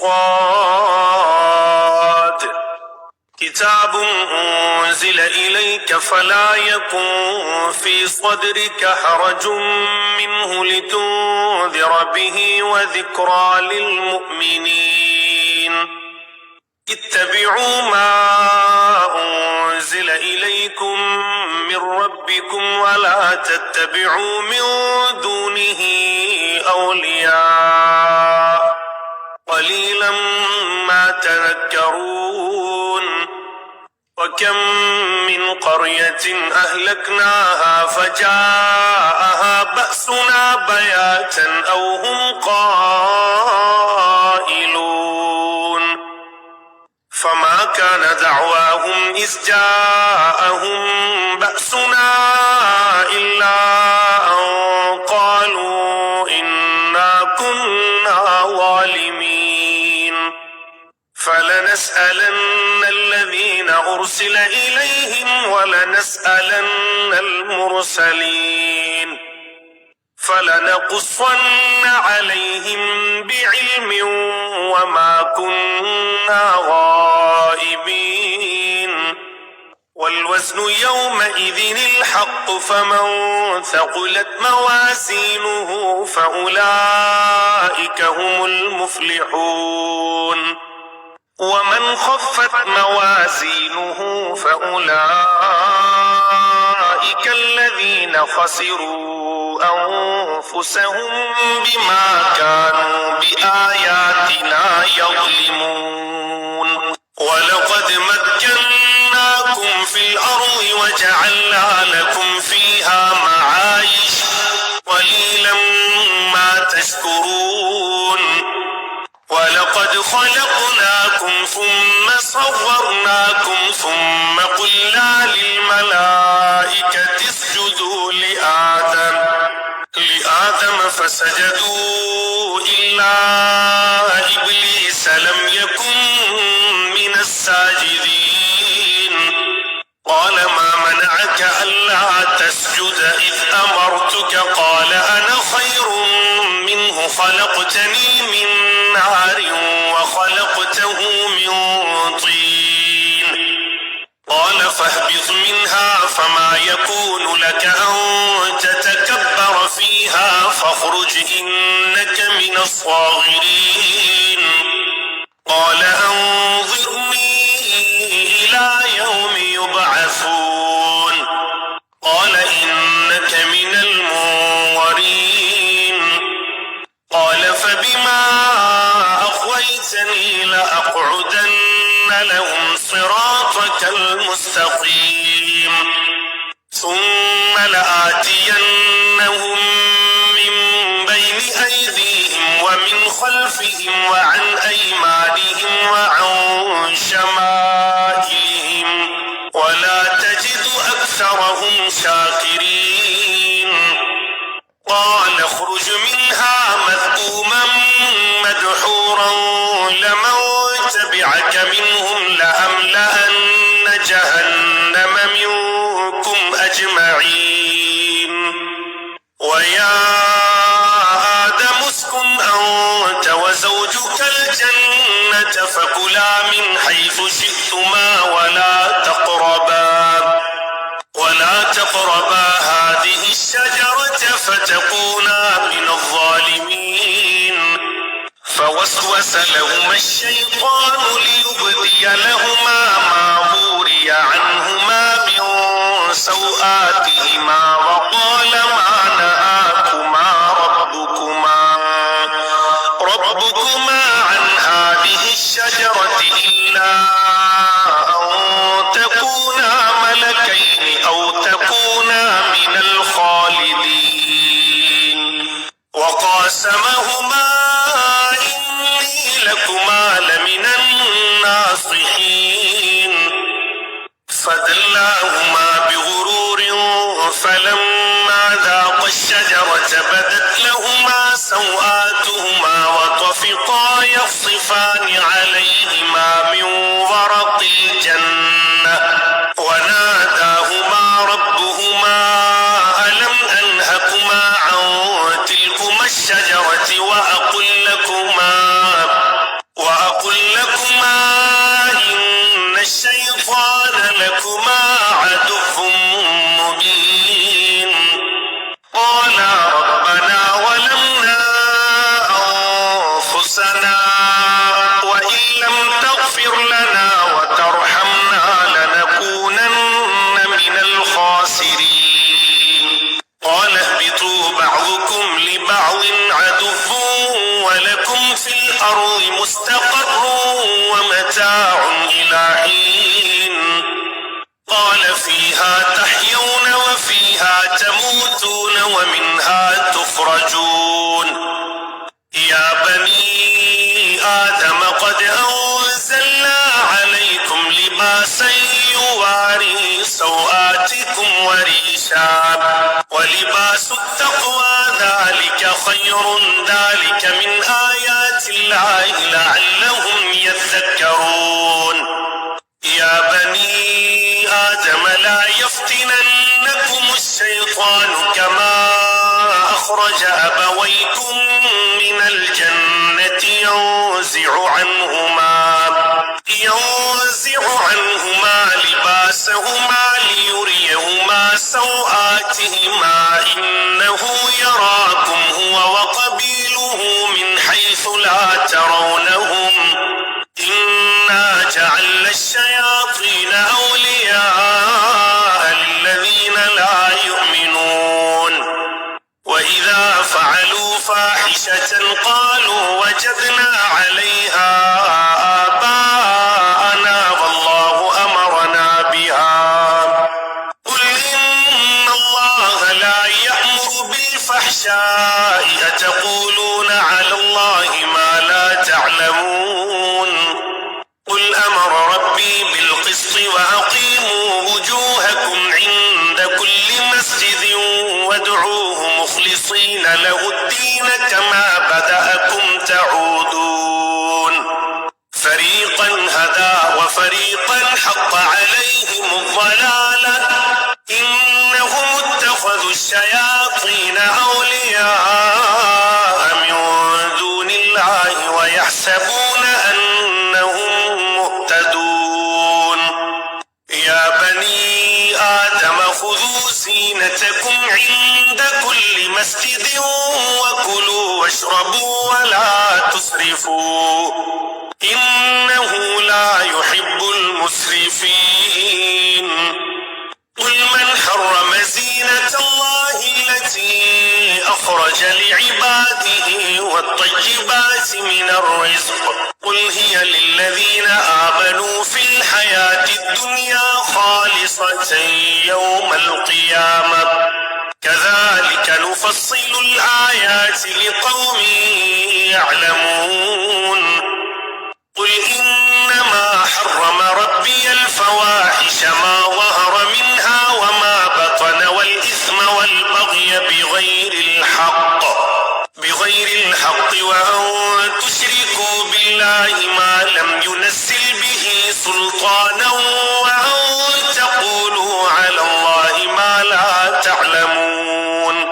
صاد كتاب أنزل إليك فلا يكن في صدرك حرج منه لتنذر به وذكرى للمؤمنين اتبعوا ما أنزل إليكم من ربكم ولا تتبعوا من دونه أولياء قليلا ما تذكرون وكم من قرية أهلكناها فجاءها بأسنا بياتا أو هم قائلون فما كان دعواهم إذ جاءهم بأسنا إلا أن قالوا إنا كنا ظالمين فلنسألن الذين أرسل إليهم ولنسألن المرسلين فلنقصن عليهم بعلم وما كنا غائبين والوزن يومئذ الحق فمن ثقلت موازينه فأولئك هم المفلحون ومن خفت موازينه فأولئك الذين خسروا أنفسهم بما كانوا بآياتنا يظلمون ولقد مكناكم في الأرض وجعلنا لكم فيها معايش قليلا ما تشكرون ولقد خلقناكم ثم صورناكم ثم قلنا للملائكة اسجدوا لآدم فسجدوا إلا إبليس لم يكن من الساجدين قال ما منعك ألا تسجد إذ أمرتك قال أنا خير منه خلقتني من نار وخلقته من طين قال فاهبط منها فما يكون لك أن تتكبر فيها فاخرج إنك من الصاغرين قال أنظرني إلى يوم يبعثون قال إنك من المنظرين قال فبما أغويتني لأقعدن لهم صراطك المستقيم ثم لآتينهم من بين أيديهم ومن خلفهم وعن أيمانهم وعن شمائلهم ولا تجد أكثرهم شاكرين قال اخرج منها مذءوما مدحورا لمن تبعك منهم لأملأن جهنم منكم أجمعين ويا آدم اسكن أنت وزوجك الجنة فكلا من حيث شئتما ولا تقربا هذه الشجرة فتكونا من الظالمين فوسوس لهما الشيطان ليبدي لهما ما وري عنهما من سوآتهما وقال ما نهاكما ربكما عن هذه الشجرة إلا أن تكونا ملكين أو تكونا من الخالدين وقاسمهما إني لكما لمن الناصحين فدلاهما بغرور فلما ذاقا الشجرة بدت لهما سوآتهما وطفقا يخصفان عليهما من ورق الجنة وناداهما ربهما ألم أنهكما عن تلكما الشجرة وأقل لكما أقل لكما إن الشيطان لكما عدو مبين قالا ربنا ظلمنا أنفسنا وإن لم تغفر لنا وترحمنا لنكونن من الخاسرين قال اهبطوا بعضكم لبعض عدو ولكم في الأرض مستقر ومتاع إلى حين قال فيها تحيون وفيها تموتون ومنها تخرجون يا بني آدم قد أنزلنا عليكم لباسا يواري سوآتكم وريشا ولباس التقوى ذلك خير ذلك من آيات الله لعلهم يذكرون يا بني آدم لا يفتننكم الشيطان كما أخرج أبويكم من الجنة ينزع عنهما لباسهما ليريهما سوآتهما إنه يراكم هو وقبيله من حيث لا ترونهم إنا جعلنا الشياطين أولياء للذين لا يؤمنون وإذا فعلوا فاحشة قالوا وجدنا عليها آباءنا والله أمرنا بها قل إن الله لا يأمر بالفحشاء أتقولون على الله ما لا تعلمون قل أمر ربي بالقسط وأقيموا وجوهكم عند كل مسجد وادعوه مخلصين له الدين كما بدأكم تعودون فريقا هدى وفريقا حق عليهم الضلالة إنهم اتخذوا الشياطين أولياء من دون الله ويحسبون أنهم مهتدون يا بني آدم خذوا زينتكم عند كل مسجد وكلوا واشربوا ولا تسرفوا إنه لا يحب المسرفين قل من حرم زينة الله التي أخرج لعباده والطيبات من الرزق قل هي للذين آمنوا في الحياة الدنيا خالصة يوم القيامة كذلك نفصل الآيات لقوم يعلمون قل إنما حرم ربي الفواحش ما ظهر منها وما بطن والإثم والبغي بغير الحق وأن تشركوا بالله ما لم ينزل به سلطانا وأن تقولوا على الله ما لا تعلمون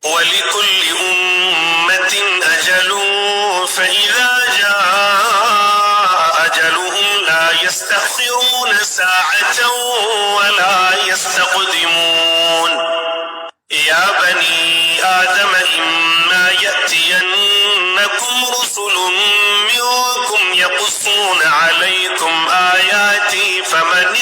ولكل أمة أجل فإذا جاء أجلهم لا يستأخرون ساعة ولا يستقدمون يا بني آدم إما يأتينكم رسل منكم يقصون عليكم آياتي فمن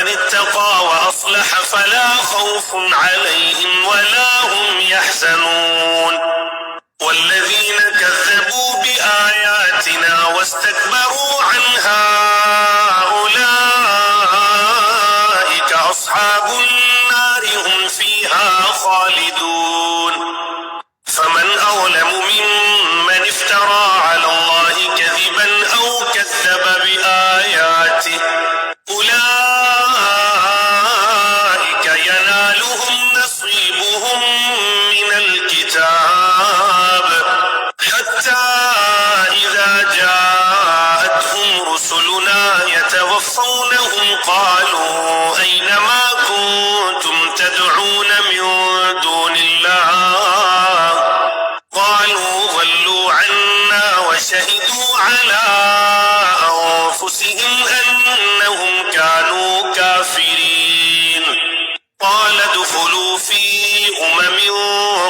اتقى وأصلح فلا خوف عليهم ولا هم يحزنون والذين كذبوا بآياتنا واستكبروا عنها أولئك أصحاب النار هم فيها خالدون فمن أظلم ممن افترى على الله كذبا أو كذب بآياته أولئك ينالهم نصيبهم من الكتاب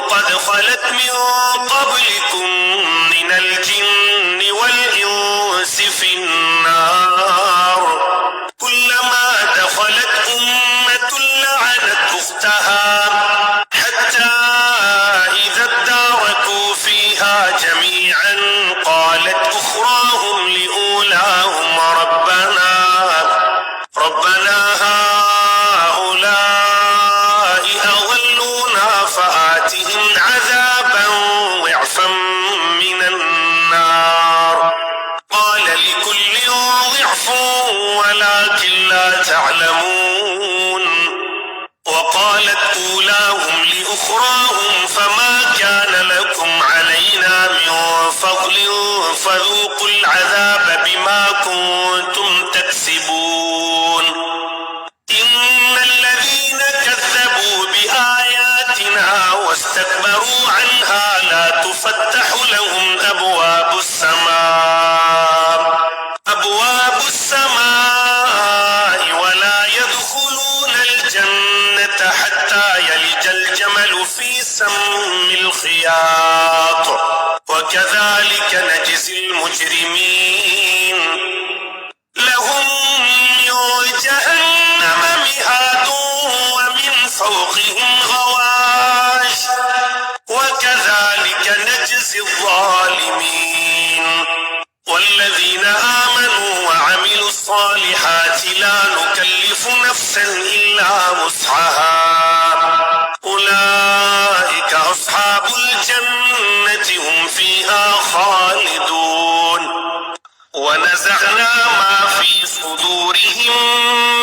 قد خلت من قبلكم من الجن والإنس في النار كلما دخلت أمة لعنت أختها حتى إذا اداركوا فيها جميعا قالت أخراهم لأولاهم ربنا هؤلاء أضلونا فآتهم عذابا ضعفا من النار قال لكل ضعف ولكن لا تعلمون وقالت أولاهم لأخراهم فما كان لكم علينا من فضل فذوقوا العذاب بما كنتم تكسبون إن الذين كذبوا بآياتنا واستكبروا عنها لا تفتح لهم أبواب السماء ولا يدخلون الجنة حتى يلج الجمل في سم الخياط وكذلك نجزي المجرمين لهم من جهنم مهاد ومن فوقهم غواش وكذلك نجزي الظالمين والذين آمنوا وعملوا الصالحات لا نكلف نفسا إلا وسعها أولئك أصحاب الجنة هم فيها خالدون ونزعنا ما في صدورهم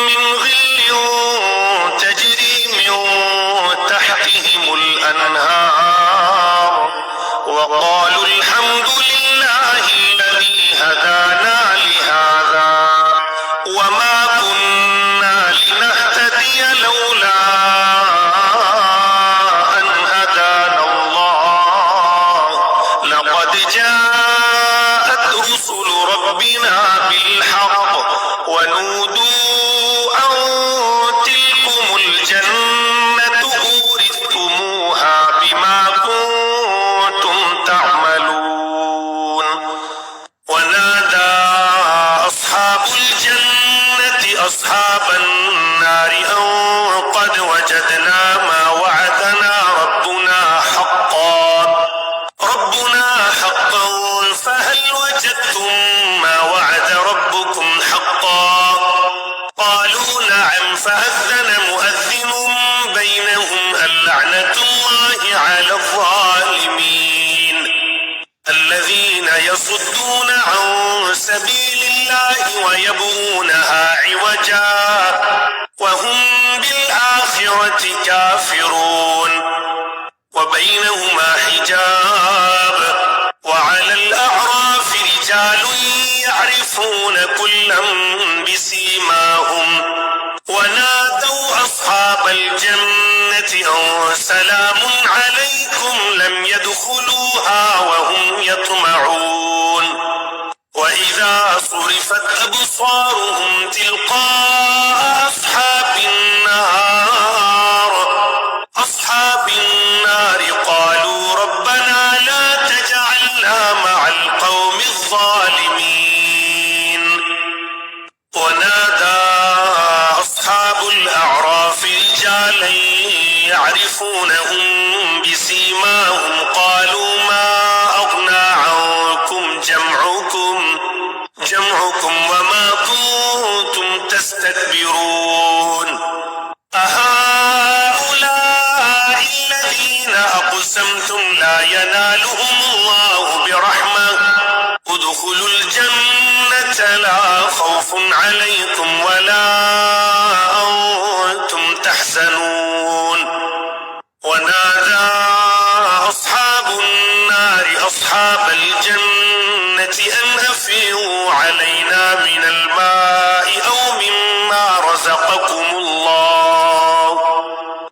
من غل تجري من تحتهم الأنهار وقالوا الحمد لله الذي هدانا لهذا وما كنا لنهتدي لولا أن هدانا الله لقد جاءت رسل ربنا بالحق ونودوا أن تلكم الجنة أورثتموها بما كنتم تعملون ونادى أصحاب الجنة أصحاب النار أن قد وجدنا ما وعدنا ربنا حقا فهل وجدتم ما وعد ربكم حقا قالوا نعم فأذن مؤذن بينهم اللعنة الله على الظالمين الذين يصدون عن سبيل الله ويبغونها عوجا وهم بالآخرة كافرون وبينهما حجاب وعلى الأعراف رجال يعرفون كلا بسيماهم ونادوا أصحاب الجنة أن سلام عليكم لم يدخلوها وهم يطمعون وإذا صرفت أبصارهم تلقاء أصحاب النار قالوا ربنا لا تجعلنا مع القوم الظالمين ونادى أصحاب الأعراف رجالا يعرفونهم بسيماهم قالوا ما أغنى عنكم جمعكم وما كنتم تستكبرون أهؤلاء الذين أقسمتم لا ينالهم الله برحمة ادخلوا الجنة لا خوف عليكم ولا أنتم تحزنون ونادى أصحاب النار أصحاب الجنة أن أفيضوا علينا من الماء أو مما رزقكم الله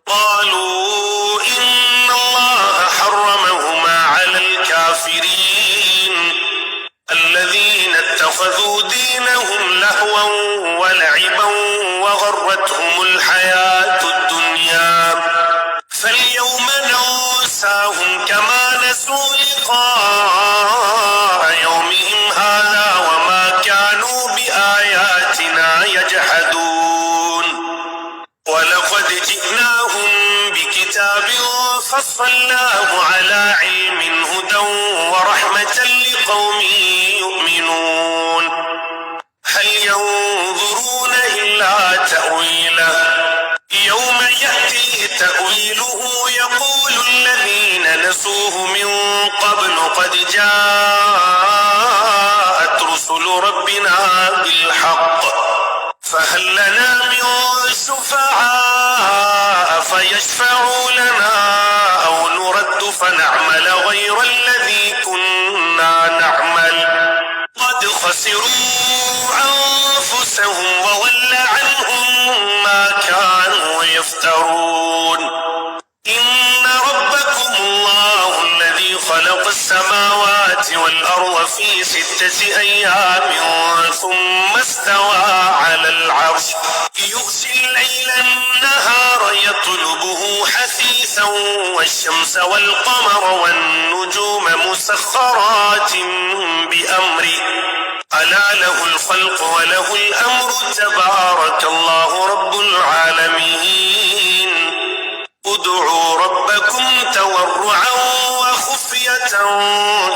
قالوا إن الله حرمهما على الكافرين الذين اتخذوا دينهم لهوا ولعبا اصطفيناه على علم هدى ورحمة لقوم يؤمنون هل ينظرون إلا تأويله يوم يأتي تأويله يقول الذين نسوه من قبل قد جاءت رسل ربنا بالحق فهل لنا من شفعاء فيشفعوا لنا أو نرد فنعمل غير الذي كنا نعمل قد خسروا أنفسهم وضل عنهم ما كانوا يفترون إن ربكم الله الذي خلق السماوات والأرض في 6 أيام ثم استوى على العرش يغشي الليل النهار يطلبه حثيثا والشمس والقمر والنجوم مسخرات بأمره ألا له الخلق وله الأمر تبارك الله رب العالمين ادعوا ربكم تضرعا وخفية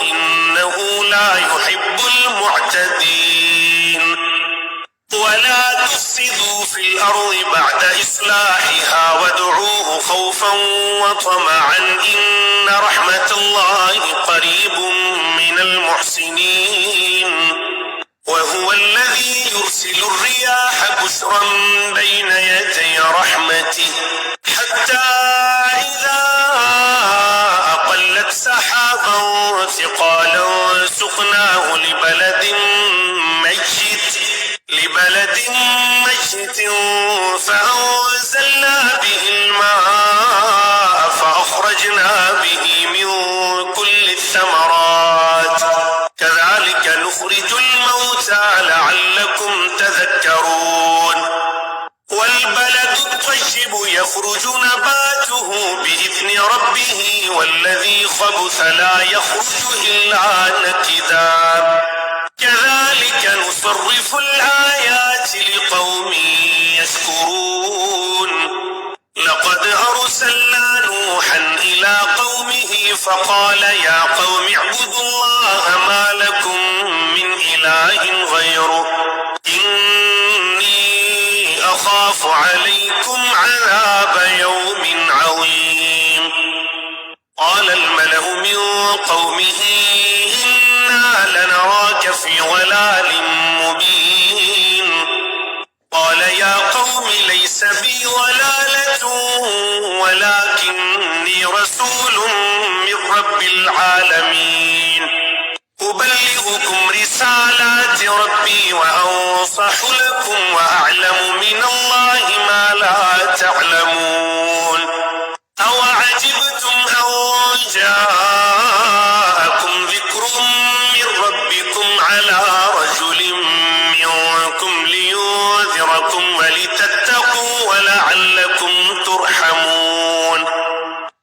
إنه لا يحب المعتدين ولا تفسدوا في الأرض بعد إصلاحها وادعوه خوفا وطمعا إن رحمة الله قريب من المحسنين وهو الذي يرسل الرياح بشرا بين يدي رحمته حتى إذا أقلت سحابا ثقالا سقناه لبلد ميت فأنزلنا به الماء فأخرجنا به من كل الثمرات كذلك نخرج الموتى لعلكم تذكرون والبلد الطيب يخرج نباته بإذن ربه والذي خبث لا يخرج إلا نكدا كذلك نصرف الآيات لقوم يشكرون لقد أرسلنا نوحا إلى قومه فقال يا قوم اعبدوا الله ما لكم من إله غيره إني أخاف عليكم عذاب يوم عظيم قال الملأ من قومه إنا لنراك في ضلال مبين قال يا قوم ليس بي ضلالة ولكني رسول من رب العالمين أبلغكم رسالات ربي وأنصح لكم وأعلم من الله ما لا تعلمون أوعجبتم أن جاءكم ذكر من ربكم على رجل منكم لينذركم ولتتقوا ولعلكم ترحمون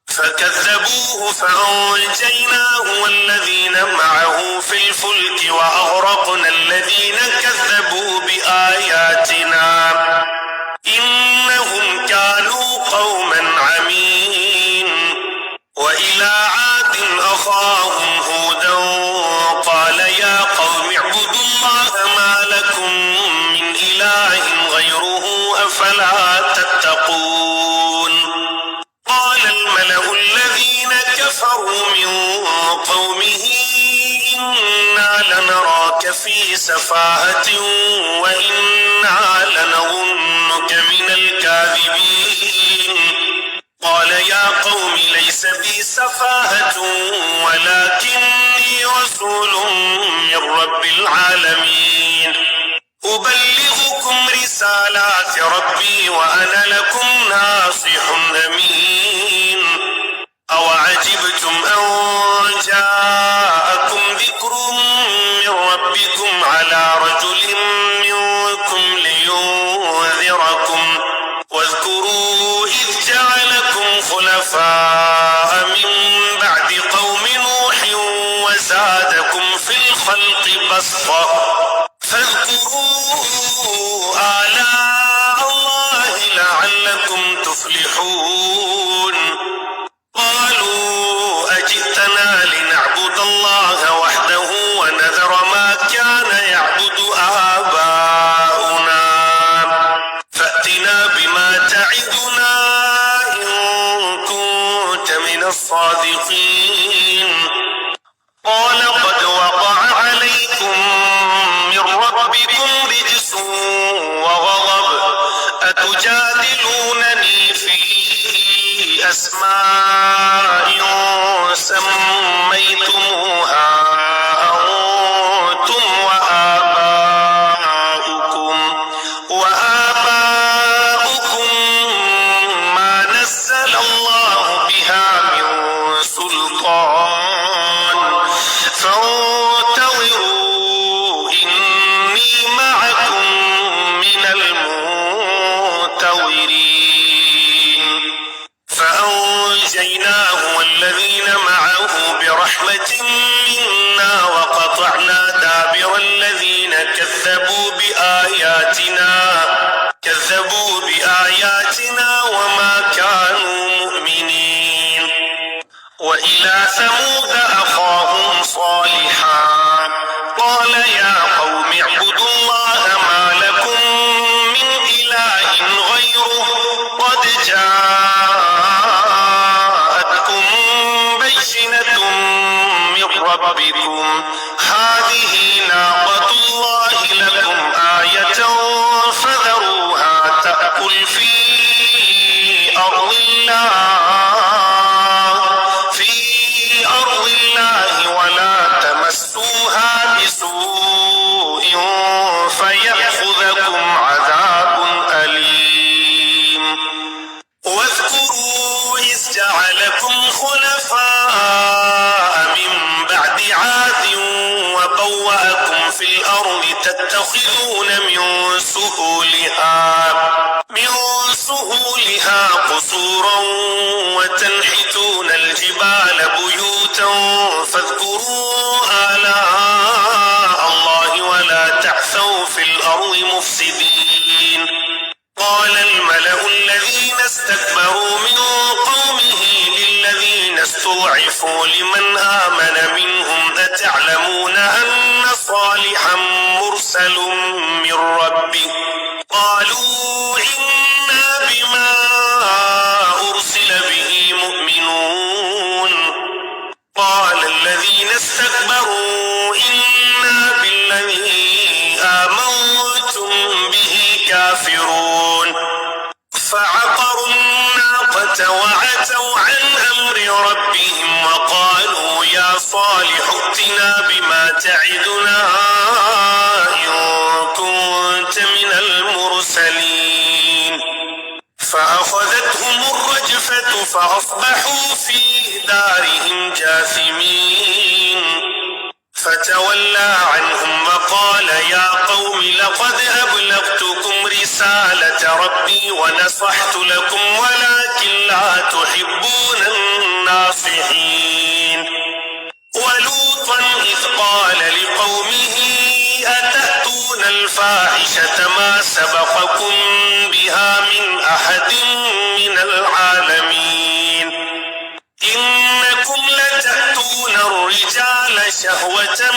فكذبوه فأنجيناه والذين معه في الفلك وأغرقنا الذين كذبوا بآياتنا إنهم كانوا قوما عمين وإلى عاد أخاهم هودا قال يا قوم اعبدوا الله ما لكم من إله غيره أفلا تتقون قال الملأ الذين كفروا من قومه إنا لنراك في سفاهة وإنا لنظنك من الكاذبين قال يا قوم ليس بي سفاهة ولكني رسول من رب العالمين أبلغكم رسالات ربي وأنا لكم ناصح أمين أوعجبتم أن جاءكم ذكر من ربكم على رجل منكم لينذركم واذكروا إذ جعلكم خلفاء من بعد قوم نوح وزادكم في الخلق بسطة فاذكروا آلاء الله لعلكم تفلحون قالوا قال قد وقع عليكم من ربكم رجس وغضب أتجادلونني في أسماء سميتموها أنتم وآباؤكم ما نزل الله بها من سلطان فانتظروا إني معكم من المنتظرين فأنجيناه والذين معه برحمة منا وقطعنا دابر الذين كذبوا بآياتنا وما كانوا مؤمنين وإلى ثمود أخاهم صالحا قال يا قوم اعبدوا الله ما لكم من إله غيره قد جاءتكم بينة من ربكم هذه ناقة الله لكم آية فذروها تأكل في أرض الله ولا تمسوها بسوء فيأخذكم عذاب أليم واذكروا إذ جعلكم خلفاء من بعد عاد وبوأكم في الأرض تتخذون من سهولها قصورا وتنحتون الجبال بيوتا فاذكروا آلاء الله ولا تعثوا في الأرض مفسدين قال الملأ الذين استكبروا من قومه للذين استضعفوا لمن آمن منهم أتعلمون أن صالحا مرسل من ربه قالوا إنا بما أرسل به مؤمنون قال الذين استكبروا إنا بالذي آمنتم به كافرون فعقروا الناقة وعتوا عن أمر ربهم وقالوا يا صالح ائتنا بما تعدنا إن كنت من المرسلين فأخذتهم الرجفة فأصبحوا في دارهم جاثمين فتولى عنهم وقال يا قوم لقد أبلغتكم رسالة ربي ونصحت لكم ولكن لا تحبون الناصحين ولوطا إذ قال لقومه أتأتون الفاحشة ما سبقكم بها من أحد من العالمين إنكم لتأتون الرجال شهوة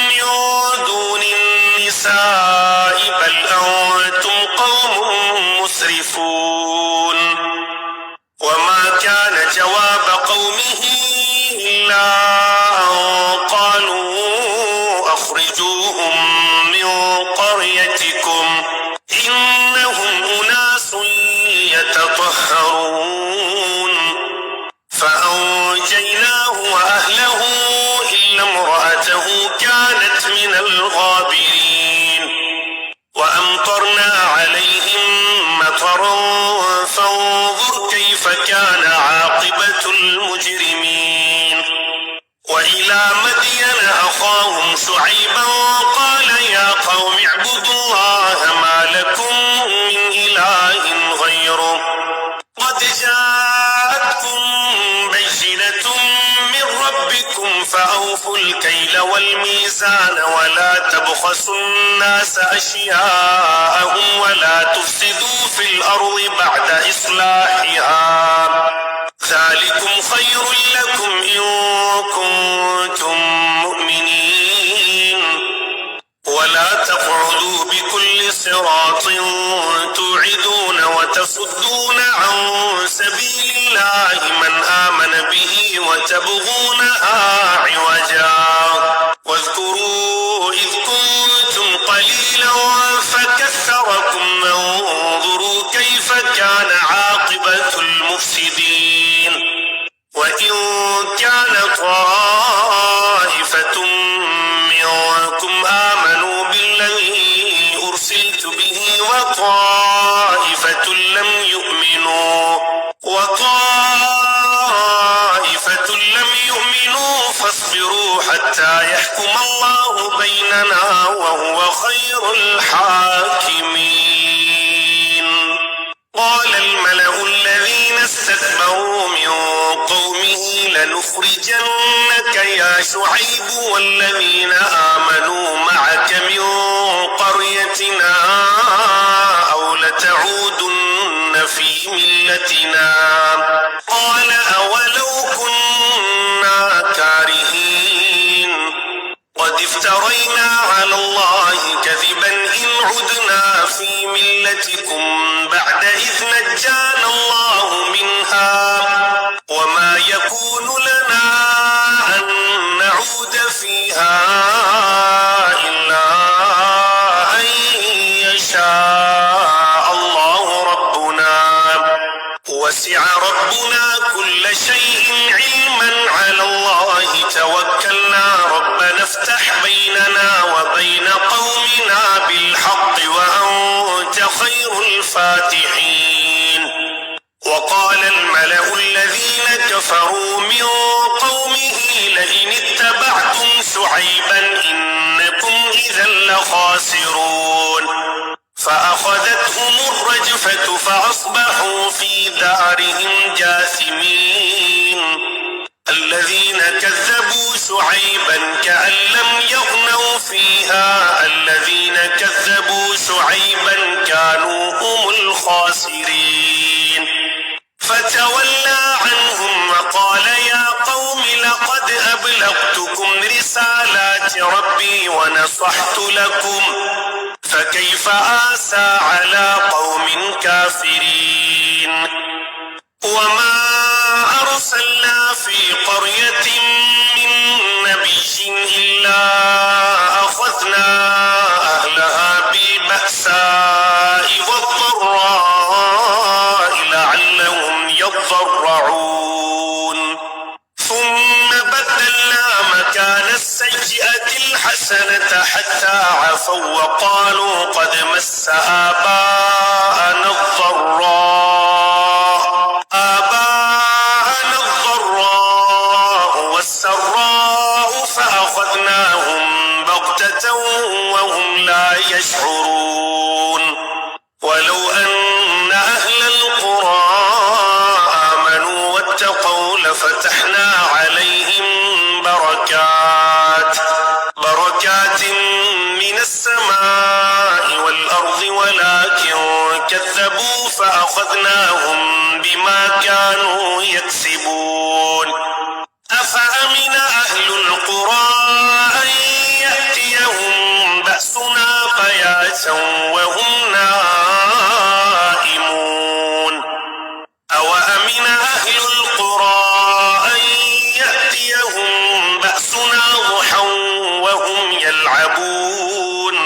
من دون النساء بل أنتم قوم مسرفون وما كان جواب قومه إلا أن قالوا أخرجوهم من قريتكم إنهم أناس يتطهرون فأنجيناه وأهله إلا امرأته كانت من الغابرين وأمطرنا عليهم مطرا فانظر كيف كان عاقبة المجرمين وإلى مدين أخاهم شعيبا قال يا قوم اعبدوا الله ما لكم من إله غيره قد جاءتكم بينة من ربكم فأوفوا الكيل والميزان ولا تبخسوا الناس أشياءهم ولا تفسدوا في الأرض بعد إصلاحها ذلكم خير لكم إن كنتم مؤمنين ولا تقعدوا بكل صراط توعدون وتصدون عن سبيل الله من آمن به وتبغون تبغونها عوجا واذكروا إذ كنتم قليلا فكثركم وانظروا كيف كان عاقبة المفسدين وإن كان طائفة منكم آمنوا بالذي أرسلت به وطائفة لم يؤمنوا فاصبروا حتى يحكم الله بيننا وهو خير الحاكمين. قال الملأ الذين استكبروا من قومه لنخرجنك يا شعيب والذين آمنوا معك من قريتنا أو لتعودن في ملتنا قال أولو كنا كارهين قد افترينا على الله كذبا إن عدنا في ملتكم بعد إذ نجانا الله منها وما يكون لنا أن نعود فيها إلا أن يشاء الله ربنا وسع ربنا كل شيء علما على الله توكلنا ربنا افتح بيننا وبين قومنا بالحق وأنت خير الفاتحين. وقال الملأ الذين كفروا من قومه لئن اتبعتم شعيبا إنكم إذا لخاسرون فأخذتهم الرجفة فأصبحوا في دارهم جاثمين. الذين كذبوا شعيبا كأن لم يغنوا فيها الذين كذبوا شعيبا كانوا هم الخاسرين. فتولى عنهم وقال يا قوم لقد أبلغتكم رسالات ربي ونصحت لكم فكيف آسى على قوم كافرين. وما أرسلنا في قرية من نبي إلا أخذنا أهلها بالبأساء والضراء لعلهم يضرعون ثم بدلنا مكان السيئة الحسنة حتى عفوا وقالوا قد مس آباءنا الضراء والسراء فأخذناهم بغتة وهم لا يشعرون. ولو أن أهل القرى آمنوا واتقوا لفتحنا عليهم بركات من السماء والأرض ولكن كذبوا فأخذناهم بما كانوا يكسبون. أفأمن أهل القرى أن يأتيهم بأسنا بياتا وهم نائمون أوأمن أهل القرى أن يأتيهم بأسنا ضحى وهم يلعبون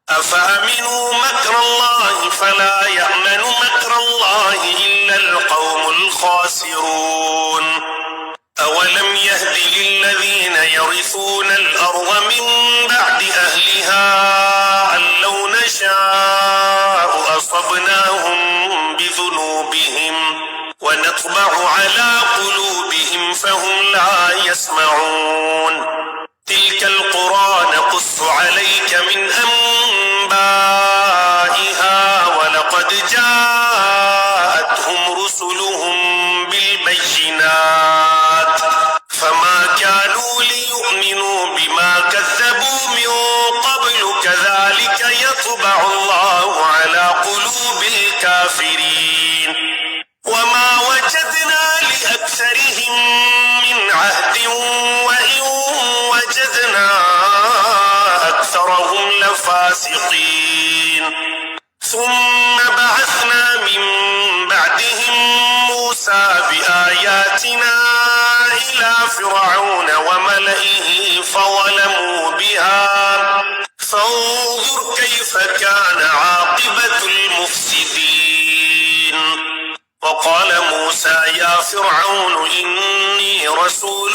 أفأمنوا مكر الله فلا يأمن مكر الله إلا القوم الخاسرون. أولم يهد للذين يرثون الأرض من بعد أهلها أن لو نشاء أصبناهم بذنوبهم ونطبع على قلوبهم فهم لا يسمعون. تلك القرى نقص عليك من أنبائها ولقد جاءتهم رسلهم بالبينات فما كانوا ليؤمنوا بما كذبوا من قبل كذلك يطبع الله على قلوب الكافرين. وما وجدنا لأكثرهم من عهد وإن وجدنا أكثرهم لفاسقين. ثم بعثنا من بعدهم موسى بآياتنا إلى فرعون ملئه فظلموا بها فانظر كيف كان عاقبة المفسدين. وقال موسى يا فرعون إني رسول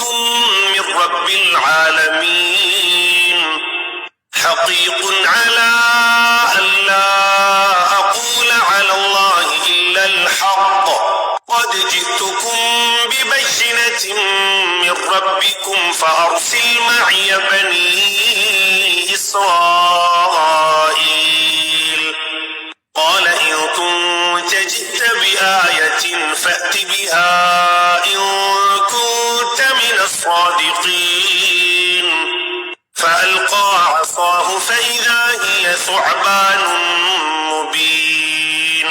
من رب العالمين حقيق على أن لا أقول على الله إلا الحق قد جئتكم ببينة من ربكم فأرسل معي بني إسرائيل. قال إن كنت جئت بآية فأت بها إن كنت من الصادقين. فألقى عصاه فإذا هي ثعبان مبين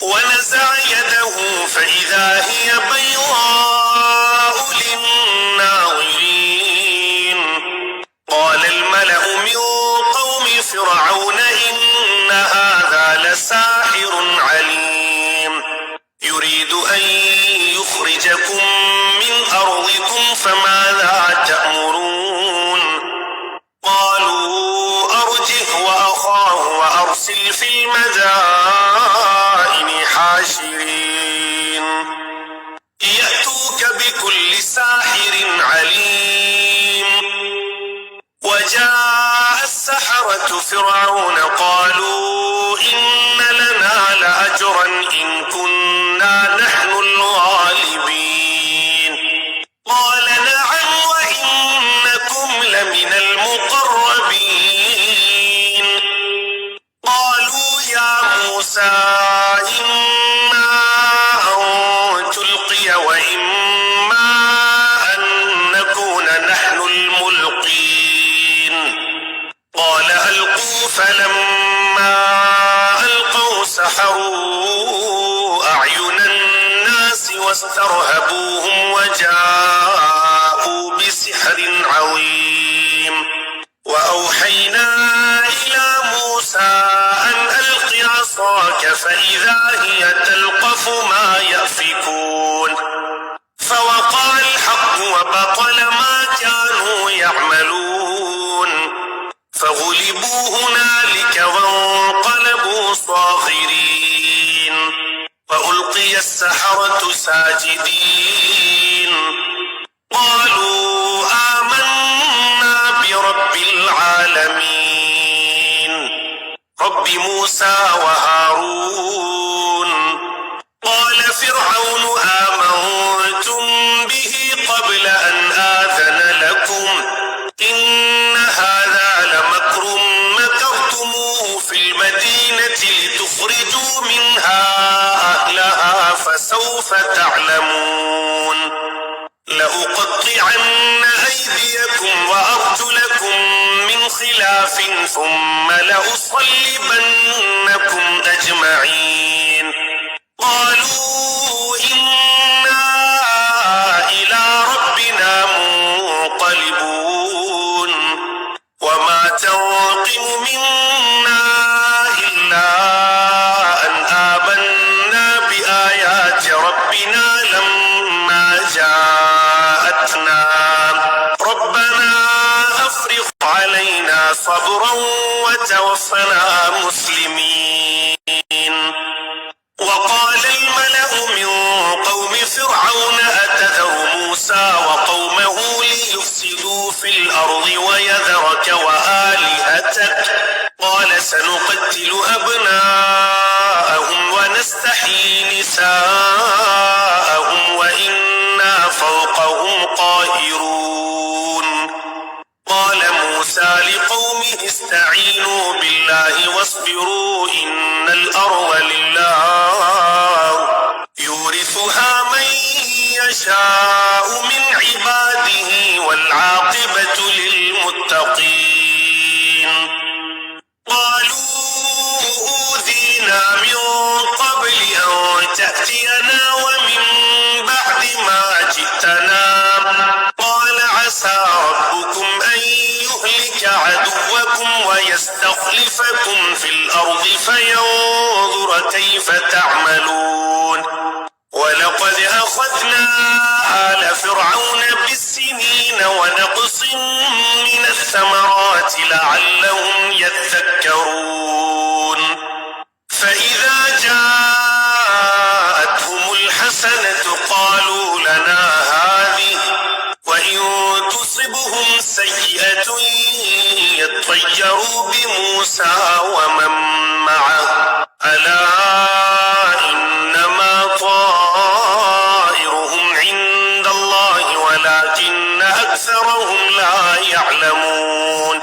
ونزع يده فإذا هي بيضاء للناظرين. قال الملأ من قوم فرعون إن هذا لساحر عليم يريد أن يخرجكم من أرضكم فماذا تأمرون. قالوا أرجه وأخاه وأرسل في المدائن حاشرين يأتوك بكل ساحر عليم. وجاء السحرة فرعون قالوا إن لنا لأجرا إن كنا نحن الغالبين. قال نعم وإنكم لمن المقربين. قالوا يا موسى إما أن تلقي وإما أن نكون نحن الملقين. قال ألقوا فلما ألقوا سحروا أعين الناس واسترهبوهم وجاءوا بسحر عظيم. وأوحينا إلى موسى أن ألق عصاك فإذا هي تلقف ما يأفكون. فوقع الحق وبطل ما كانوا يعملون فغلبوا هنالك وانقلبوا صاغرين. وألقي السحرة ساجدين قالوا آمنا برب العالمين رب موسى وهارون. قال فرعون آمنتم به قبل أن آذن لكم إن هذا لمكر مكرتموه في المدينة لتخرجوا منها أهلها فسوف تعلمون. لأقطعن أيديكم وأرجلكم من خلاف ثم لأصلبنكم أجمعين. قالوا إنا إلى ربنا منقلبون وما تنقم منا إلا أن آمنا بآيات ربنا لما جاءتنا ربنا أفرغ علينا صبرا وتوفنا مسلمين. وقال الملأ من قوم فرعون أتذر موسى وقومه ليفسدوا في الأرض ويذرك وآلهتك قال سنقتل أبناءهم ونستحيي نساءهم وإنا فوقهم قاهرون. قال موسى لقومه استعينوا بالله واصبروا إن الأرض لله يورثها من يشاء من عباده والعاقبة للمتقين. قالوا أوذينا من قبل أن تأتينا ومن بعد ما جئتنا قال عسى ربكم أن يهلك عدوكم ويستخلفكم في الأرض فينظر كيف تعملون. ولقد أخذنا آل فرعون بالسنين ونقص الثمرات لعلهم يذكرون فإذا جاءتهم الحسنة قالوا لنا هذه وإن تصبهم سيئة يطيروا بموسى ومن معه ألا إنما طائرهم عند الله ولكن أكثرهم لا يعلمون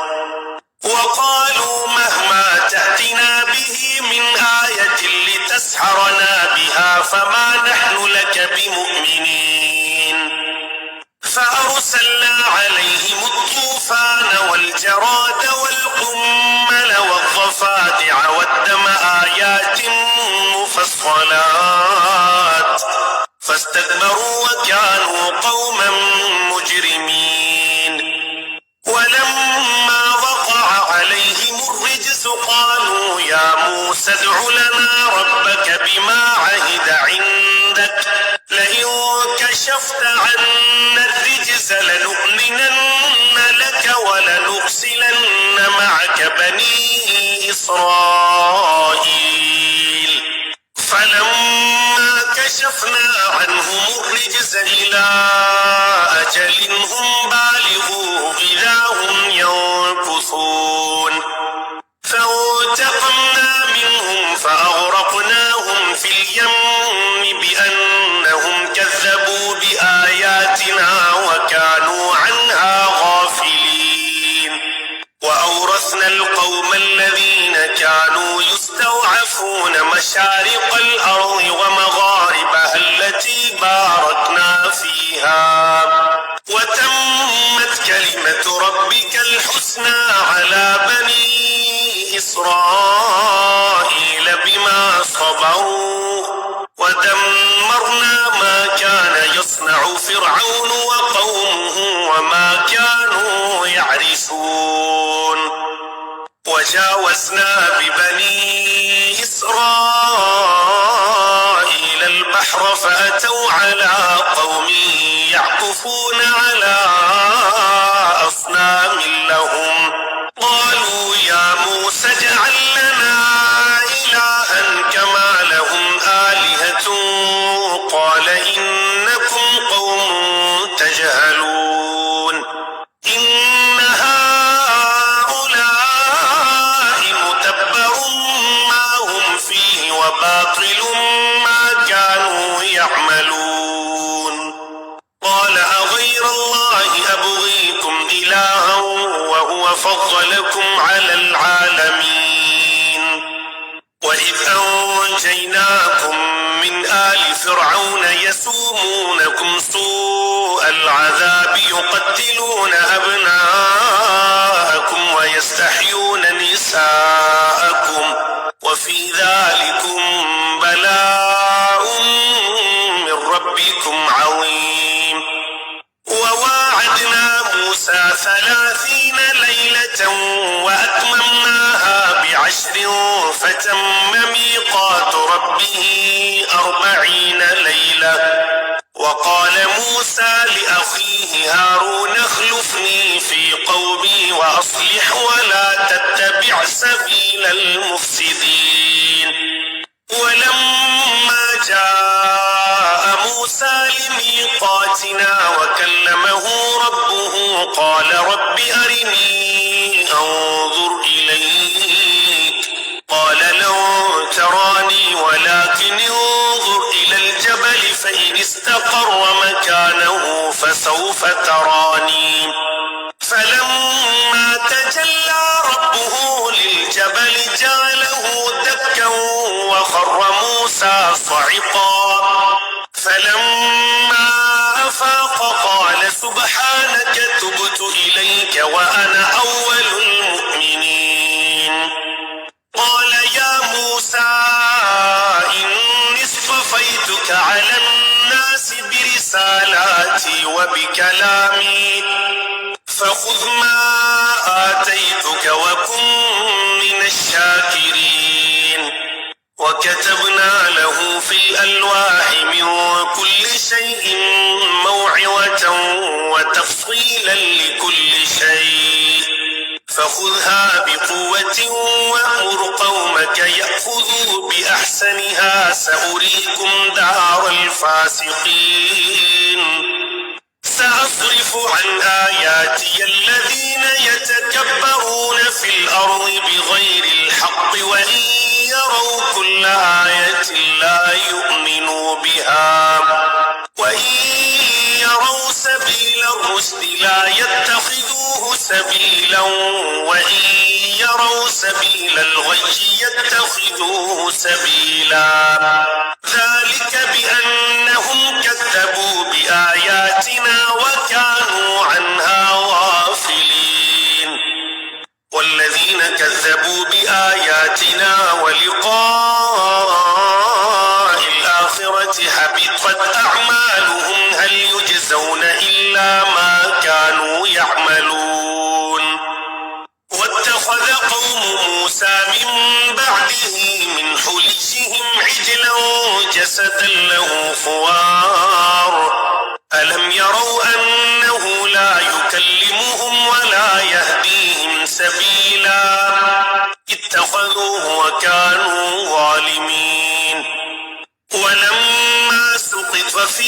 وقالوا مهما تأتنا به من آية لتسحرنا بها فما نحن لك بمؤمنين فأرسلنا عليهم الطوفان والجراد والقمل والضفادع والدم آيات مفصلات فاستكبروا وكانوا قوما مجرمين ولما وقع عليهم الرجس قالوا يا موسى ادع لنا ربك بما عهد عندك لئن كشفت عنا الرجس لنؤمنن لك ولنرسلن معك بني إسرائيل فلما كشفنا عنهم الرجس إلى أجل هم بالغوه إذا هم ينكثون فانتقمنا منهم فأغرقناهم في اليم بأنهم كذبوا بآياتنا وكانوا عنها غافلين وأورثنا القوم الذين كانوا يستضعفون مشارق الأرض ومغاربها التي باركنا فيها وتمت كلمة ربك الحسنى على بني إسرائيل بما صبروا ودمرنا ما كان يصنع فرعون وقومه وما كانوا يعرشون وجاوزنا ببني إسرائيل البحر فأتوا على قوم يعكفون على أصنام لهم قالوا يا موسى اجعل لنا إلها كما لهم آلهة قال إنكم قوم تجهلون إن هؤلاء متبر ما هم فيه وباطل ما كانوا يعملون قال أغير الله أبغيكم إلها وهو فضلكم على العالمين وإذ أنجيناكم من آل فرعون يسومونكم سوء العذاب يقتلون أبناءكم ويستحيون نساءكم وفي ذلكم بلاء من ربكم عظيم وواعدنا موسى 30 ليلة وأتممناها ب10 فتم ميقات ربه 40 ليلة وقال موسى لأخيه هارون اخلفني في قومي وأصلح ولا تتبع سبيل المفسدين ولما جاء موسى لميقاتنا وكلمه ربه قال رب أرني أنظر إليك قال لن تراني ولكن انظر إلى الجبل فإن استقر مكانه فسوف تراني فلما تجلى ربه للجبل جعله دكا وخر موسى صعقا فلما أفاق قال سبحانك تبت إليك وأنا أول المؤمنين قال يا موسى إني اصطفيتك على الناس برسالاتي وبكلامي فخذ ما آتيتك وكن من الشاكرين وكتبنا له في الألواح من كل شيء موعظة وتفصيلا لكل شيء فخذها بقوة وأمر قومك يأخذوا بأحسنها سأريكم دار الفاسقين سأصرف عن آياتي الذين يتكبرون في الأرض بغير الحق وإن يروا كل آية لا يؤمنوا بها وإن يروا سبيل الرشد لا يتخذوه سبيلا وإن يروا سبيل الغي يتخذوه سبيلا ذلك بأنهم كذبوا بآياتنا وكانوا عنها غافلين والذين كذبوا بآياتنا ولقاء الآخرة حبطت أعمالهم هل يجزون إلا ما كانوا يعملون واتخذ قوم موسى من بعده من حليهم عجلا جسدا له خوار ألم يروا أنه لا يكلمهم ولا يهديهم سبيلا اتخذوه وكانوا ظالمين ولما سقط في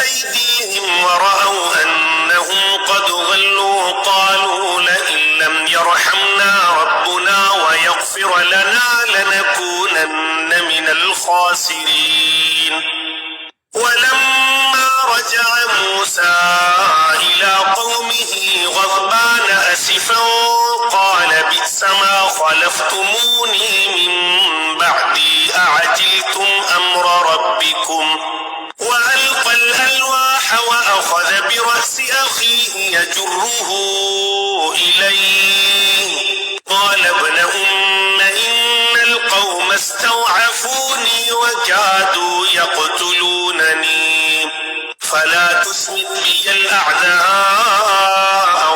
أيديهم ورأوا أنهم قد ضلوا قالوا لئن لم يرحمنا ربنا ويغفر لنا لنكونن من الخاسرين ولما رجع موسى إلى قومه غضبان أسفا قال بئس ما خلفتموني من بعدي أعجلتم أمر ربكم وألقى الألواح وأخذ برأس أخيه يجره إليه قال ابن أم إن القوم استضعفوني وكادوا يقتلونني فلا تسمت بي الأعداء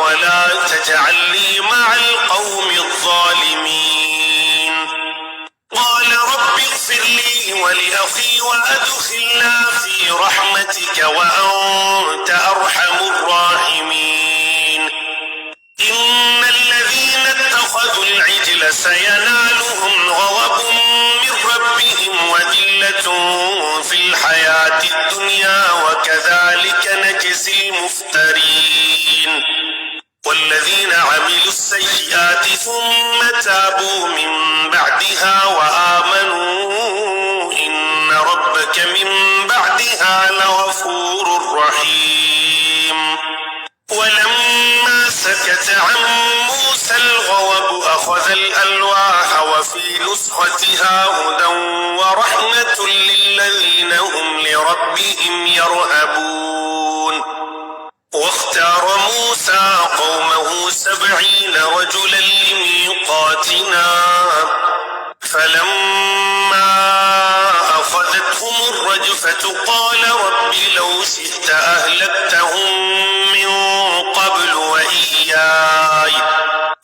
ولا تجعلني مع القوم الظالمين قال رب اغفر لي ولأخي وأدخلنا في رحمتك وأنت أرحم الراحمين إن الذين اتخذوا العجل سينالهم غضب من ربهم وذلة في الحياة الدنيا وكذلك نجزي المفترين والذين عملوا السيئات ثم تابوا من بعدها وآمنوا إن ربك من بعدها لغفور رحيم ولما سكت عن موسى الغضب أخذ الألواح وفي نسختها هدى ورحمة للذين هم لربهم يرهبون واختار موسى قومه 70 رجلا لميقاتنا فلما أخذتهم الرجفة قال رب لو شئت أهلكتهم من قبل وإياي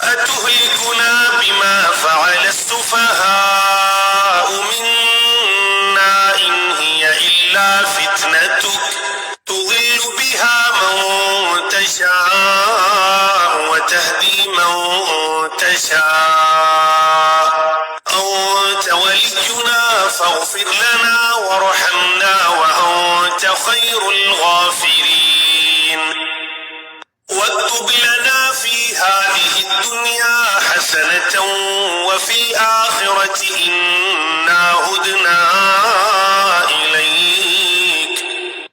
أتهلكنا بما فعل السفهاء منا إن هي إلا فتنتك تضل بها من تشاء وتهدي من تشاء أنت ولينا فاغفر لنا وارحمنا وأنت خير الغافرين واكتب لنا في هذه الدنيا حسنة وفي الآخرة إنا هدنا إليك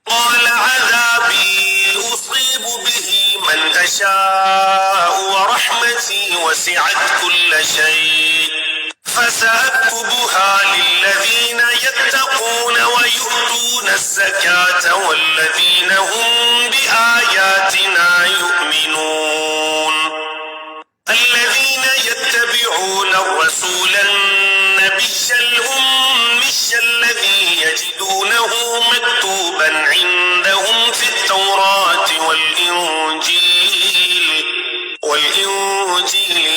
قال عذابي أصيب به من أشاء ورحمتي وسعت كل شيء فسأكتبها للذين يتقون ويؤتون الزكاة والذين هم بآياتنا يؤمنون الذين يتبعون الرسول النبي الأمي الذي يجدونه مكتوبا عندهم في التوراة والإنجيل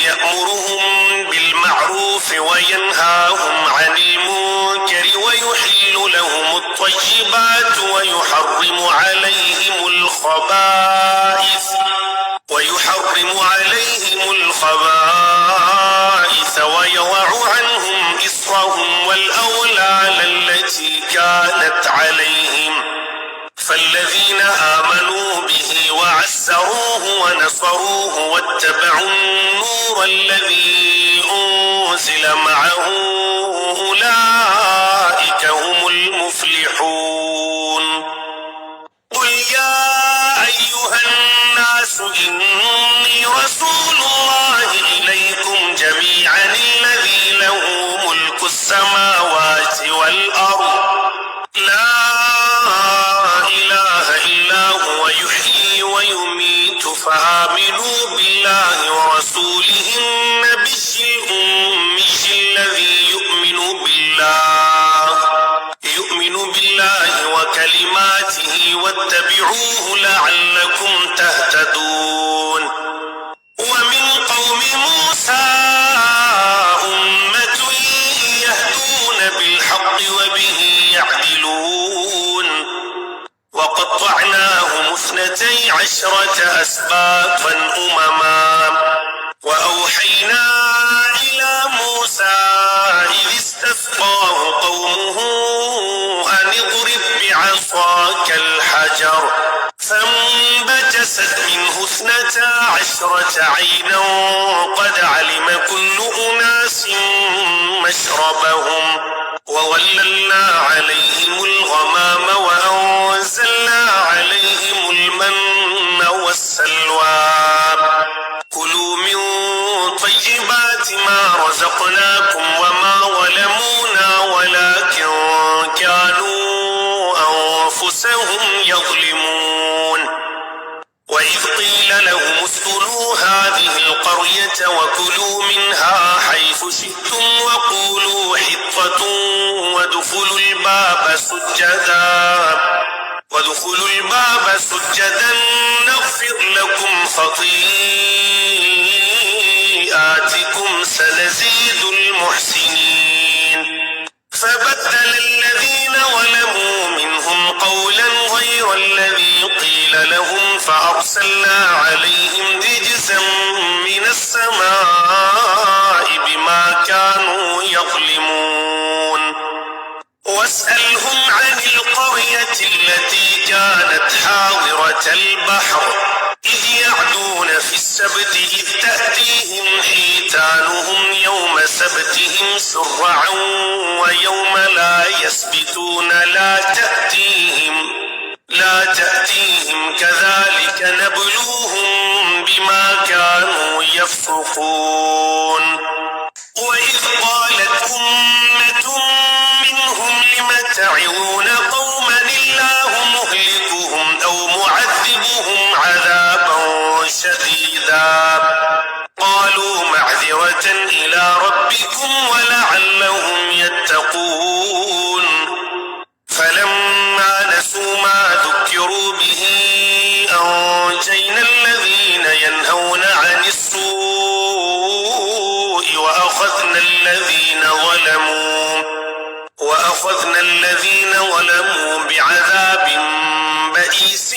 يأمرهم بالمعروف وينهاهم عن المنكر ويحل لهم الطيبات ويحرم عليهم الخبائث فالذين آمنوا به وعزروه ونصروه واتبعوا النور الذي أنزل معه أولئك هم المفلحون. قل يا أيها الناس إني رسول الله إليكم جميعا الذي له ملك السماوات والأرض لا إله إلا هو يحيي ويميت فآمنوا بالله ورسوله النبي الأمي الذي يؤمن بالله وكلماته واتبعوه لعلكم تهتدون. ومن قوم موسى أمة يهدون بالحق وبه يعدلون. وقطعناهم 12 أسباطا أمما وأوحينا إلى موسى إذ استسقاه قومه أن اضرب بعصاك الحجر فانبجست منه 12 عينا قد علم كل أناس مشربهم وظللنا عليهم الغمام وأنزلنا عليهم المن والسلوى كلوا من طيبات ما رزقناكم وما ظلمونا ولكن كانوا أنفسهم يظلمون. وإذ قيل لهم اسكنوا هذه القرية وكلوا منها حيث شئتم وقولوا حطة وادخلوا الباب سجدا نغفر لكم خطيئاتكم سنزيد المحسنين. فبدل الذين ظلموا منهم قولا غير الذي قيل لهم فأرسلنا عليهم رجزا من السماء بما كانوا يظلمون. واسألهم عن القرية التي كانت حاضرة البحر إذ يعدون في السبت إذ تأتيهم حيتانهم يوم سبتهم شرعا ويوم لا يسبتون لا تأتيهم كذلك نبلوهم بما كانوا يفسقون. وإذ قالت أمة منهم لم تعظون قوما الله مهلكهم أو معذبهم عذابا شديدا قالوا معذرة إلى ربكم ولعلهم يتقون. فلما نسوا ما ذكروا به أنجينا الذين ينهون عن السوء وأخذنا الذين ظلموا بعذاب بئيس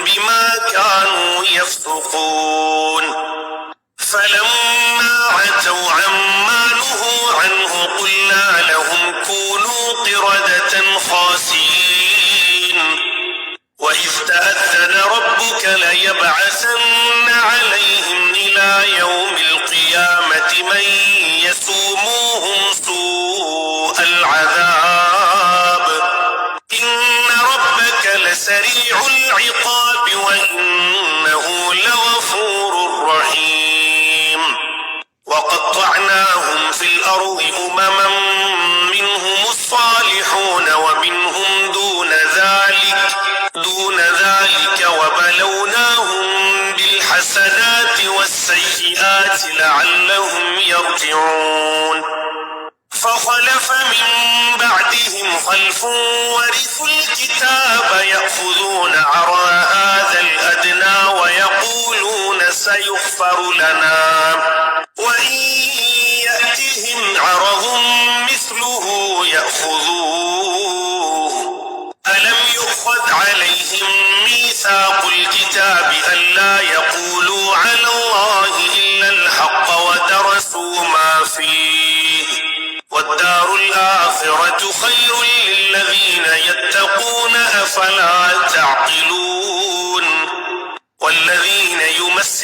بما كانوا يفسقون. فلما عتوا عما نهوا عنه قلنا لهم كونوا قردة خاسئين. وإذ تأذن ربك ليبعثن عليهم إلى يوم القيامة من يسوموهم سوء العذاب إن ربك لسريع العقاب وإنه لغفور رحيم. وقطعناهم في الأرض أمما منهم الصالحون ومنهم دون ذلك وبلوناهم بالحسنات والسيئات لعلهم يرجعون. فخلف من بعدهم خلف ورثوا الكتاب يأخذون عرض هذا الأدنى ويقولون سيغفر لنا وإن يأتهم عرض مثله يأخذوه. ألم يؤخذ عليهم ميثاق الكتاب ألا يقولوا على الله إلا الحق ودرسوا ما فيه والدار الآخرة خير للذين يتقون أفلا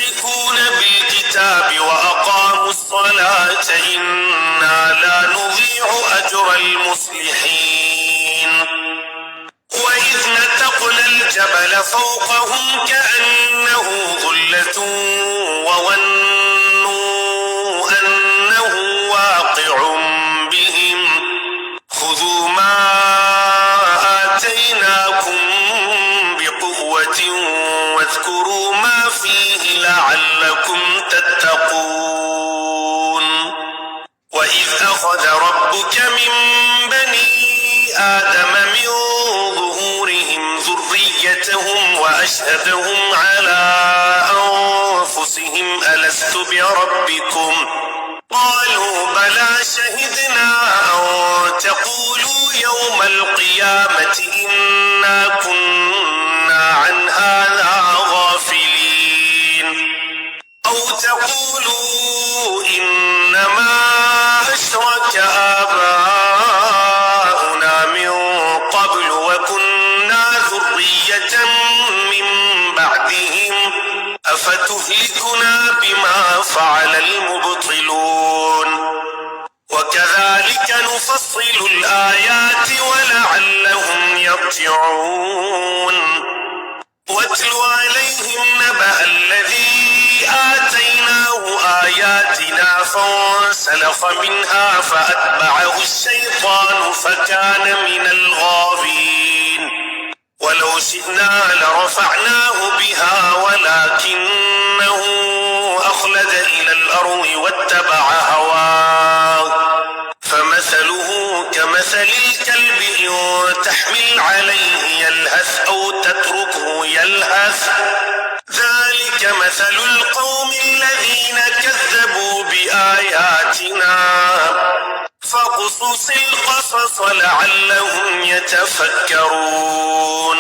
المتمسكون بالكتاب وأقاموا الصلاة إنا لا نضيع أجر المصلحين وإذ نتقنا الجبل فوقهم كأنه ظلة وظنوا أنه واقع بهم خذوا ما آتيناكم بقوة واذكروا ما فيه لعلكم تتقون وإذ أخذ ربك من بني آدم من ظهورهم ذريتهم وأشهدهم على أنفسهم ألست بربكم قالوا بلى شهدنا أن تقولوا يوم القيامة إنا كنا عن هذا غافلين أو تقولوا إنما أشرك آباؤنا من قبل وكنا ذرية من بعدهم أفتهلكنا بما فعل المبطلون وكذلك نفصل الآيات ولعلهم يرجعون واتل عليهم نبأ الذي آتيناه آياتنا فانسلخ منها فأتبعه الشيطان فكان من الغاوين ولو شئنا لرفعناه بها ولكنه أخلد إلى الأرض واتبع هواه فمثله كمثل الكلب إن تحمل عليه يلهث أو تتركه يلهث ذلك مثل القوم الذين كذبوا بآياتنا فاقصص القصص لعلهم يتفكرون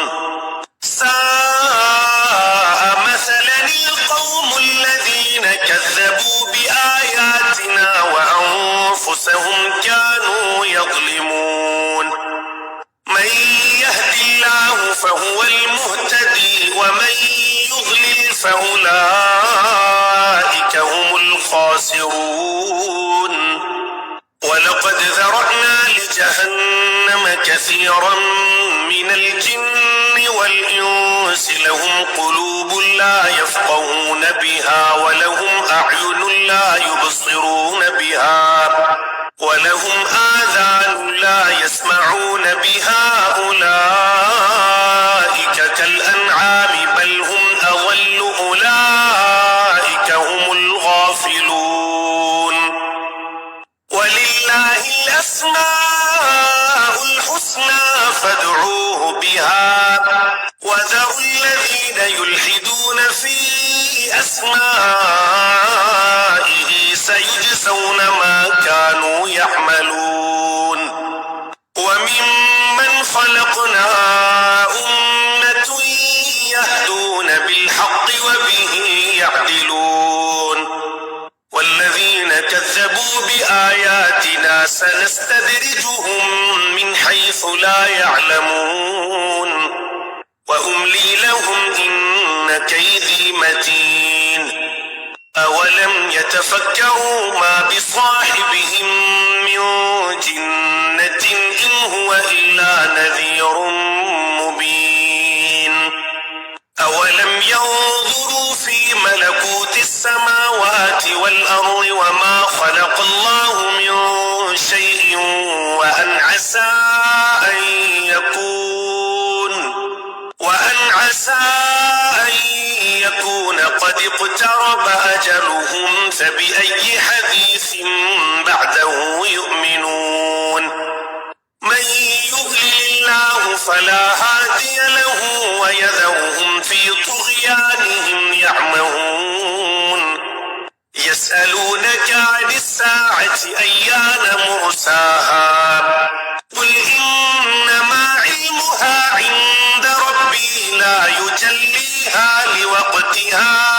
ساء مثلا القوم الذين كذبوا بآياتنا وأنفسهم كانوا يظلمون من يهد الله فهو المهتدي ومن يضلل فأولئك هم الخاسرون ولقد ذرأنا لجهنم كثيرا من الجن والإنس لهم قلوب لا يفقهون بها ولهم أعين لا يبصرون بها ولهم آذان لا يسمعون بها أولئك كالأنعام بل هم أضل أولئك هم الغافلون ولله الأسماء الحسنى فادعوه بها وذروا الذين يلحدون في أسمائه سيجزون ما كانوا يعملون وممن خلقنا أمة يهدون بالحق وبه يعدلون والذين كذبوا بآياتنا سنستدرجهم من حيث لا يعلمون وأملي لهم إن كيدي متين أولم يتفكروا ما بصاحبهم من جنة إن هو إلا نذير مبين أولم ينظروا في ملكوت السماوات والأرض وما خلق الله من شيء وأن عسى أن يكون قد اقترب أجلهم فبأي حديث بعده يؤمنون من يضلل الله فلا هادي له ويذرهم في طغيانهم يعمهون يسألونك عن الساعة أيان مرساها قل إنما علمها عند ربي لا يجليها لوقتها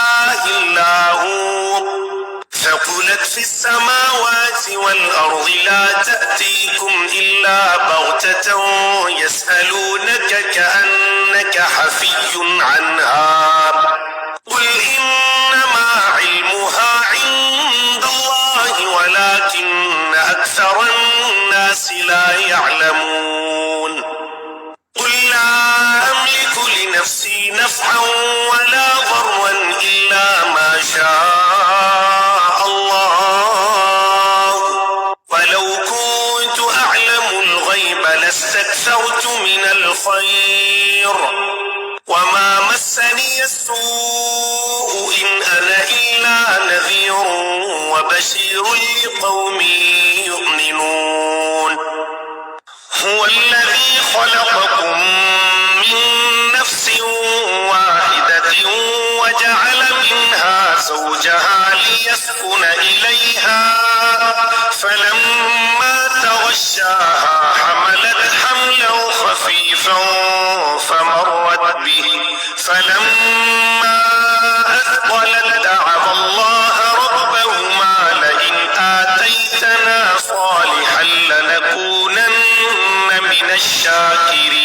إلا هو ثقلت في السماوات والأرض لا تأتيكم إلا بغتة يسألونك كأنك حفي عنها قل إنما أكثر الناس لا يعلمون قل لا أملك لنفسي نفعا ولا ضرا إلا ما شاء الله ولو كنت أعلم الغيب لاستكثرت من الخير وما مسني السوء إن أنا إلا نذير وبشير لقوم يؤمنون هو الذي خلقكم من نفس واحدة وجعل منها زوجها ليسكن إليها فلما تغشاها حملت حملا خفيفا فمرت به فلما أثقلت دعوا الله ربهما لئن آتيتنا صالحا لنكونن من الشاكرين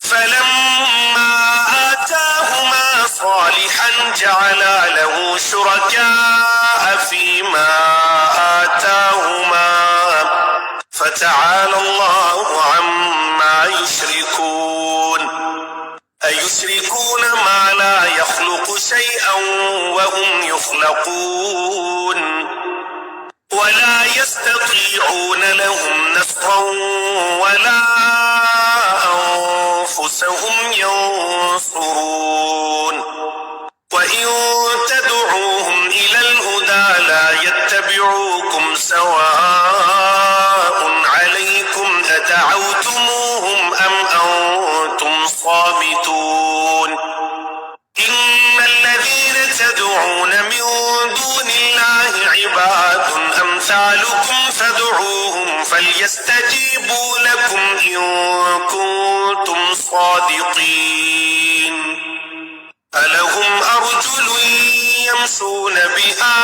فلما آتاهما صالحا جعلا له شركاء فيما آتاهما فتعالى الله عما يشركون أيشركون ما لا يخلق شيئا وهم يخلقون ولا يستطيعون لهم نصرا ولا أنفسهم ينصرون وإن تدعوهم إلى الهدى لا يتبعوكم سواء عليكم أدعوتموهم أم أنتم صامتون إن الذين تدعون من دون الله عباد أمثالكم فادعوهم فليستجيبوا لكم إن كنتم صادقين ألهم أرجل يمشون بها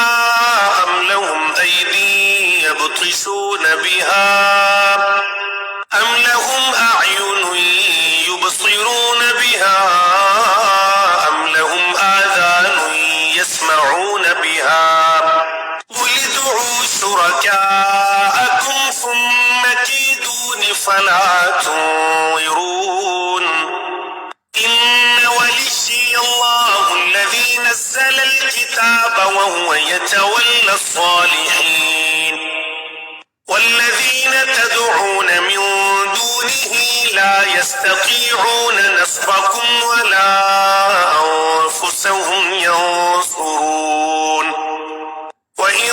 أم لهم أيدي يبطشون بها أم لهم أعين يبصرون بها أم لهم آذان يسمعون بها قل ادعوا شركاءكم ثم كيدون فلا تنظرون إن وليي الله الذي نزل الكتاب وهو يتولى الصالحين والذين تدعون من دونه لا يستطيعون نصركم ولا أنفسهم ينصرون وإن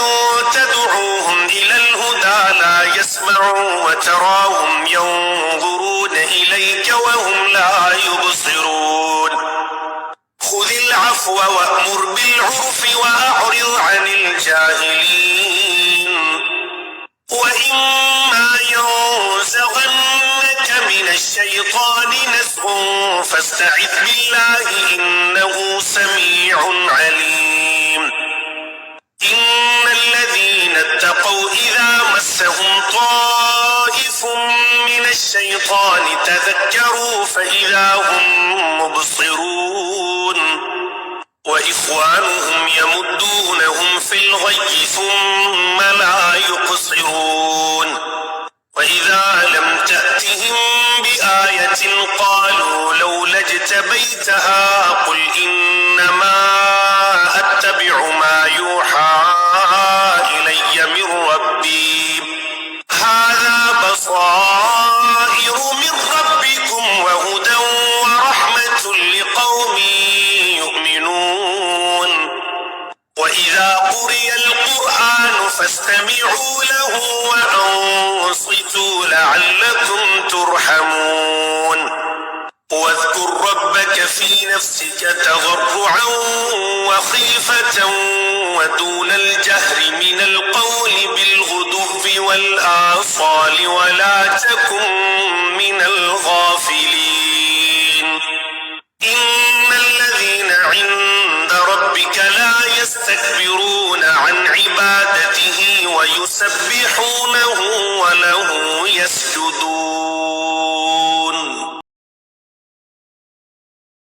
تدعوهم إلى الهدى لا يسمعوا وتراهم ينظرون إليك وهم لا يبصرون خذ العفو وأمر بالعرف وأعرض عن الجاهلين وإما ينزغنك من الشيطان نزغ فاستعذ بالله إنه سميع عليم إن الذين اتقوا إذا مسهم طائف من الشيطان تذكروا فإذا هم مبصرون وإخوانهم يمدونهم في الغي ثم لا يقصرون وإذا لم تأتهم بآية قالوا لولا اجتبيتها قل إنما أتبع ما يوحى إلي من ربي هذا بصائر من ربكم وهدى ورحمة لقوم يؤمنون وإذا قرئ القرآن فاستمعوا له وأنصتوا لعلكم ترحمون واذكر ربك في نفسك تضرعا وخيفة ودون الجهر من القول بالغدو والآصال ولا تكن من الغافلين إن الذين عند ربك لا يستكبرون عن عبادته ويسبحونه وله يسجدون